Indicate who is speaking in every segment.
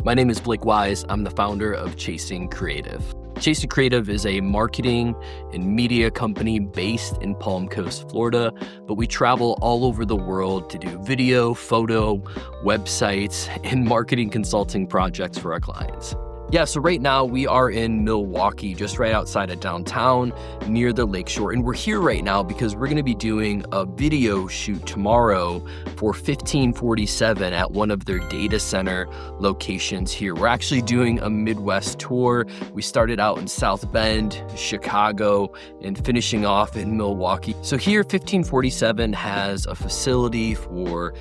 Speaker 1: My name is Blake Wise. I'm the founder of Chasing Creative. Chasing Creative is a marketing and media company based in Palm Coast, Florida, but we travel all over the world to do video, photo, websites, and marketing consulting projects for our clients. Yeah, so right now we are in Milwaukee, just right outside of downtown, near the lakeshore. And we're here right now because we're going to be doing a video shoot tomorrow for 1547 at one of their data center locations here. We're actually doing a Midwest tour. We started out in South Bend, Chicago, and finishing off in Milwaukee. So here, 1547 has a facility for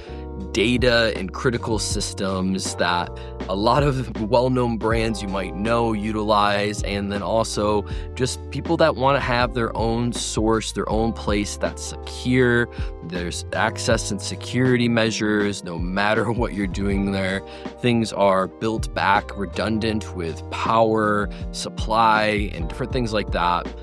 Speaker 1: data and critical systems that a lot of well-known brands you might know utilize, and then also just people that want to have their own source, their own place that's secure. There's access and security measures no matter what you're doing there. Things are built back redundant with power, supply, and different things like that.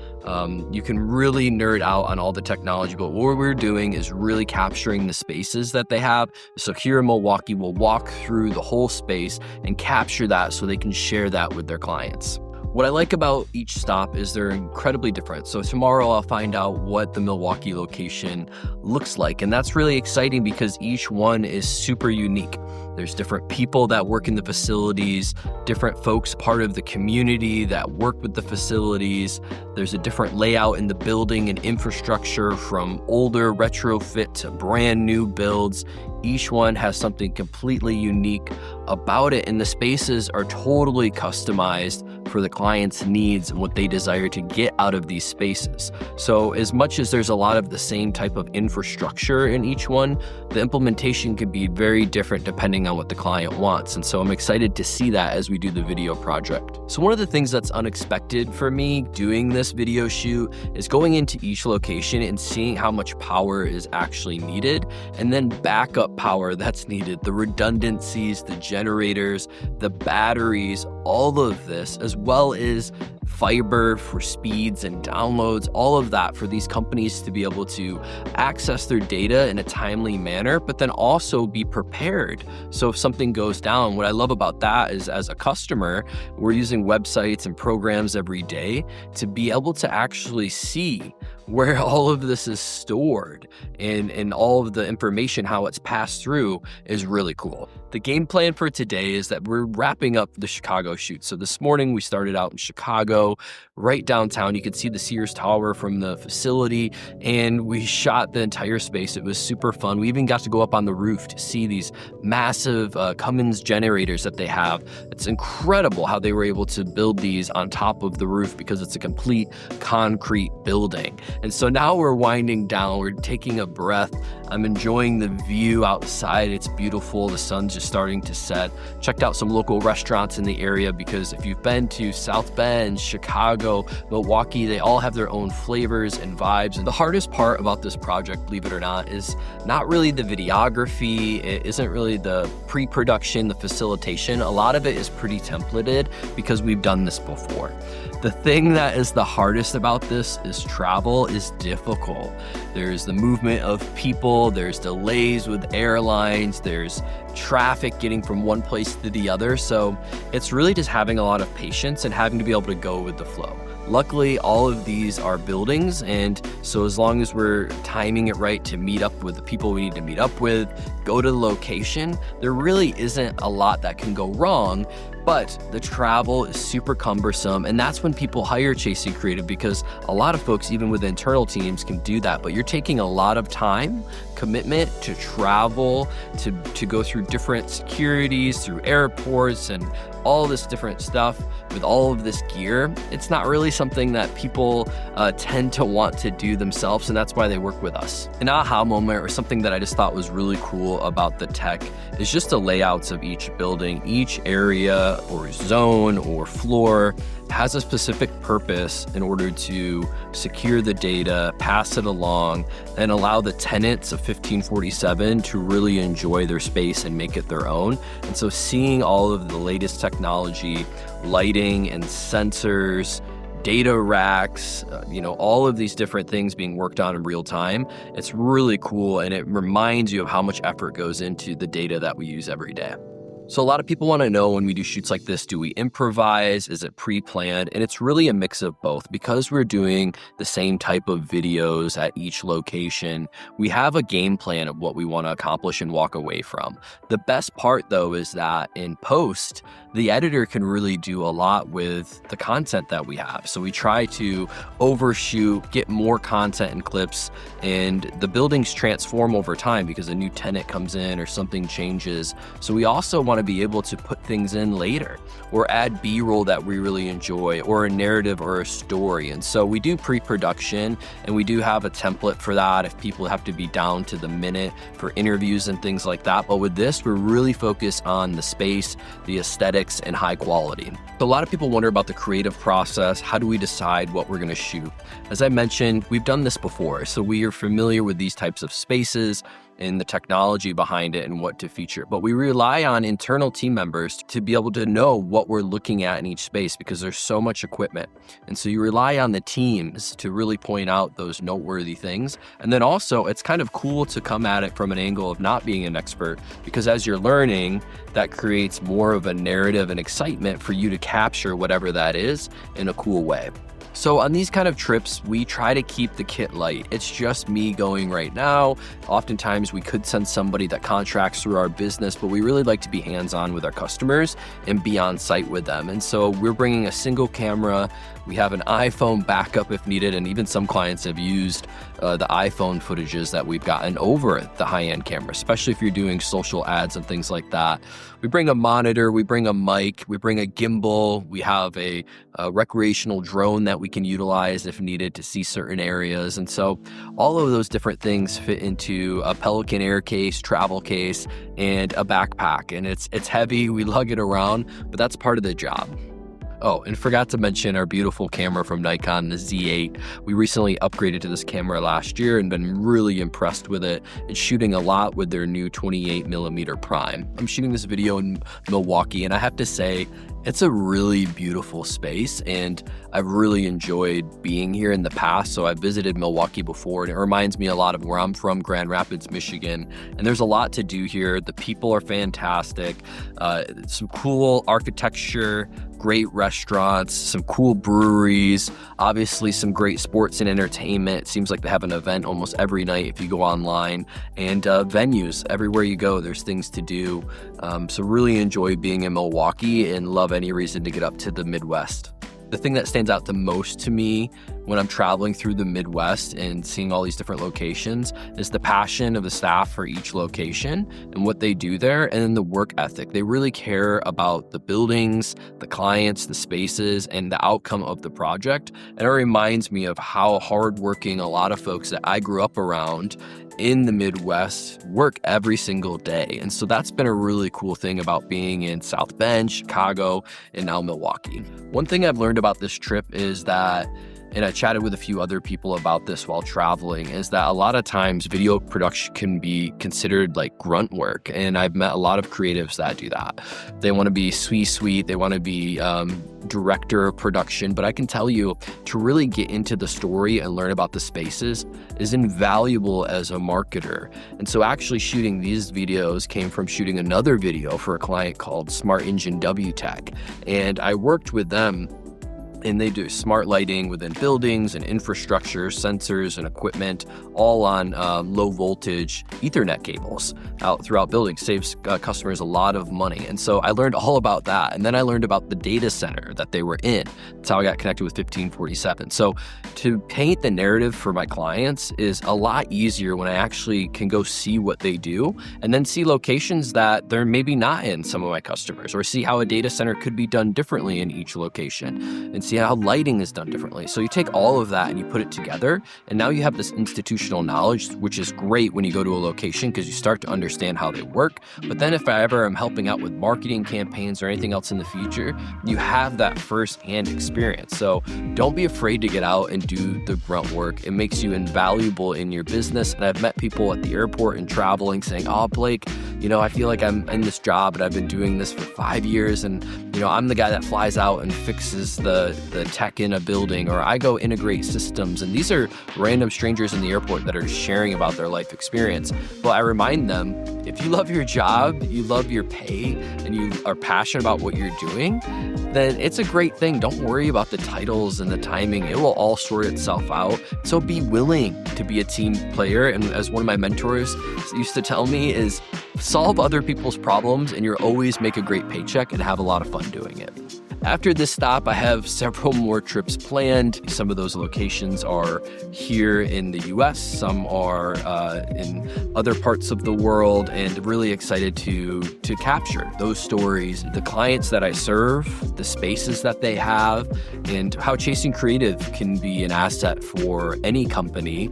Speaker 1: You can really nerd out on all the technology, but what we're doing is really capturing the spaces that they have. So here in Milwaukee, we'll walk through the whole space and capture that so they can share that with their clients. What I like about each stop is they're incredibly different. So tomorrow I'll find out what the Milwaukee location looks like. And that's really exciting because each one is super unique. There's different people that work in the facilities, different folks part of the community that work with the facilities. There's a different layout in the building and infrastructure, from older retrofit to brand new builds. Each one has something completely unique about it, and the spaces are totally customized for the client's needs and what they desire to get out of these spaces. So as much as there's a lot of the same type of infrastructure in each one, the implementation can be very different depending on what the client wants. And so I'm excited to see that as we do the video project. So one of the things that's unexpected for me doing this video shoot is going into each location and seeing how much power is actually needed, and then backup power that's needed, the redundancies, the generators, the batteries, all of this, as well as fiber for speeds and downloads, all of that for these companies to be able to access their data in a timely manner, but then also be prepared. So if something goes down, what I love about that is, as a customer, we're using websites and programs every day to be able to actually see where all of this is stored, and all of the information, how it's passed through, is really cool. The game plan for today is that we're wrapping up the Chicago shoot. So this morning we started out in Chicago, right downtown. You could see the Sears Tower from the facility, and we shot the entire space. It was super fun. We even got to go up on the roof to see these massive Cummins generators that they have. It's incredible how they were able to build these on top of the roof because it's a complete concrete building. And so now we're winding down, we're taking a breath. I'm enjoying the view outside. It's beautiful. The sun's just starting to set. Checked out some local restaurants in the area because if you've been to South Bend, Chicago, Milwaukee, they all have their own flavors and vibes. And the hardest part about this project, believe it or not, is not really the videography. It isn't really the pre-production, the facilitation. A lot of it is pretty templated because we've done this before. The thing that is the hardest about this is travel is difficult. There's the movement of people, there's delays with airlines, there's traffic getting from one place to the other. So it's really just having a lot of patience and having to be able to go with the flow. Luckily, all of these are buildings, and so as long as we're timing it right to meet up with the people we need to meet up with, go to the location, there really isn't a lot that can go wrong. But the travel is super cumbersome, and that's when people hire Chasing Creative, because a lot of folks, even with internal teams, can do that. But you're taking a lot of time, commitment to travel, to go through different securities, through airports, and all this different stuff with all of this gear. It's not really something that people tend to want to do themselves, and that's why they work with us. An aha moment, or something that I just thought was really cool about the tech, is just the layouts of each building. Each area or zone or floor has a specific purpose in order to secure the data, pass it along, and allow the tenants of 1547 to really enjoy their space and make it their own. And so seeing all of the latest technology, lighting and sensors, data racks, all of these different things being worked on in real time, it's really cool, and it reminds you of how much effort goes into the data that we use every day. So a lot of people want to know, when we do shoots like this, do we improvise? Is it pre-planned? And it's really a mix of both. Because we're doing the same type of videos at each location, we have a game plan of what we want to accomplish and walk away from. The best part, though, is that in post, the editor can really do a lot with the content that we have. So we try to overshoot, get more content and clips, and the buildings transform over time because a new tenant comes in or something changes. So we also want to be able to put things in later or add B-roll that we really enjoy, or a narrative or a story. And so we do pre-production, and we do have a template for that if people have to be down to the minute for interviews and things like that. But with this, we're really focused on the space, the aesthetics, and high quality. So a lot of people wonder about the creative process. How do we decide what we're going to shoot? As I mentioned, we've done this before, so we are familiar with these types of spaces and the technology behind it and what to feature. But we rely on internal team members to be able to know what we're looking at in each space, because there's so much equipment. And so you rely on the teams to really point out those noteworthy things. And then also, it's kind of cool to come at it from an angle of not being an expert, because as you're learning, that creates more of a narrative and excitement for you to capture whatever that is in a cool way. So on these kind of trips, we try to keep the kit light. It's just me going right now. Oftentimes we could send somebody that contracts through our business, but we really like to be hands-on with our customers and be on site with them. And so we're bringing a single camera. We have an iPhone backup if needed, and even some clients have used the iPhone footages that we've gotten over the high-end camera, especially if you're doing social ads and things like that. We bring a monitor, we bring a mic, we bring a gimbal, we have a recreational drone that we can utilize if needed to see certain areas. And so all of those different things fit into a Pelican Air case, travel case, and a backpack. And it's heavy, we lug it around, but that's part of the job. Oh, and forgot to mention our beautiful camera from Nikon, the Z8. We recently upgraded to this camera last year and been really impressed with it, and shooting a lot with their new 28mm prime. I'm shooting this video in Milwaukee, and I have to say, it's a really beautiful space, and I've really enjoyed being here in the past. So I've visited Milwaukee before, and it reminds me a lot of where I'm from, Grand Rapids, Michigan. And there's a lot to do here. The people are fantastic, some cool architecture, great restaurants, some cool breweries, obviously some great sports and entertainment. It seems like they have an event almost every night if you go online, and venues everywhere you go, there's things to do. So really enjoy being in Milwaukee and love any reason to get up to the Midwest. The thing that stands out the most to me when I'm traveling through the Midwest and seeing all these different locations is the passion of the staff for each location and what they do there, and then the work ethic. They really care about the buildings, the clients, the spaces, and the outcome of the project. And it reminds me of how hardworking a lot of folks that I grew up around in the Midwest work every single day. And so that's been a really cool thing about being in South Bend, Chicago, and now Milwaukee. One thing I've learned about this trip is that, and I chatted with a few other people about this while traveling, is that a lot of times video production can be considered like grunt work. And I've met a lot of creatives that do that. They want to be sweet, they want to be director of production. But I can tell you, to really get into the story and learn about the spaces is invaluable as a marketer. And so actually shooting these videos came from shooting another video for a client called Smart Engine W Tech. And I worked with them, and they do smart lighting within buildings and infrastructure, sensors and equipment, all on low voltage Ethernet cables out throughout buildings. Saves customers a lot of money. And so I learned all about that. And then I learned about the data center that they were in. That's how I got connected with 1547. So to paint the narrative for my clients is a lot easier when I actually can go see what they do, and then see locations that they're maybe not in, some of my customers, or see how a data center could be done differently in each location, and see how lighting is done differently. So you take all of that and you put it together, and now you have this institutional knowledge, which is great when you go to a location because you start to understand how they work. But then if I ever am helping out with marketing campaigns or anything else in the future, you have that first-hand experience. So don't be afraid to get out and do the grunt work. It makes you invaluable in your business. And I've met people at the airport and traveling saying, "Oh, Blake, I feel like I'm in this job, but I've been doing this for 5 years, and I'm the guy that flies out and fixes the the tech in a building, or I go integrate systems. And these are random strangers in the airport that are sharing about their life experience. Well, I remind them, if you love your job, you love your pay, and you are passionate about what you're doing, then it's a great thing. Don't worry about the titles and the timing. It will all sort itself out. So be willing to be a team player. And as one of my mentors used to tell me, is solve other people's problems and you'll always make a great paycheck and have a lot of fun doing it. After this stop, I have several more trips planned. Some of those locations are here in the US, some are in other parts of the world, and really excited to capture those stories, the clients that I serve, the spaces that they have, and how Chasing Creative can be an asset for any company,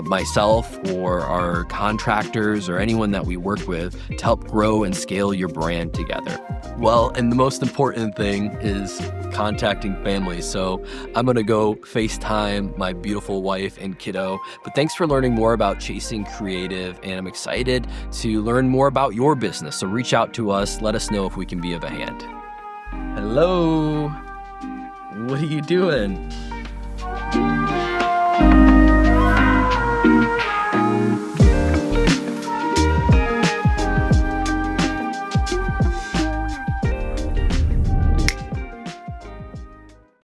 Speaker 1: myself or our contractors or anyone that we work with, to help grow and scale your brand together. Well, and the most important thing is contacting family. So I'm going to go FaceTime my beautiful wife and kiddo. But thanks for learning more about Chasing Creative, and I'm excited to learn more about your business. So reach out to us. Let us know if we can be of a hand. Hello. What are you doing?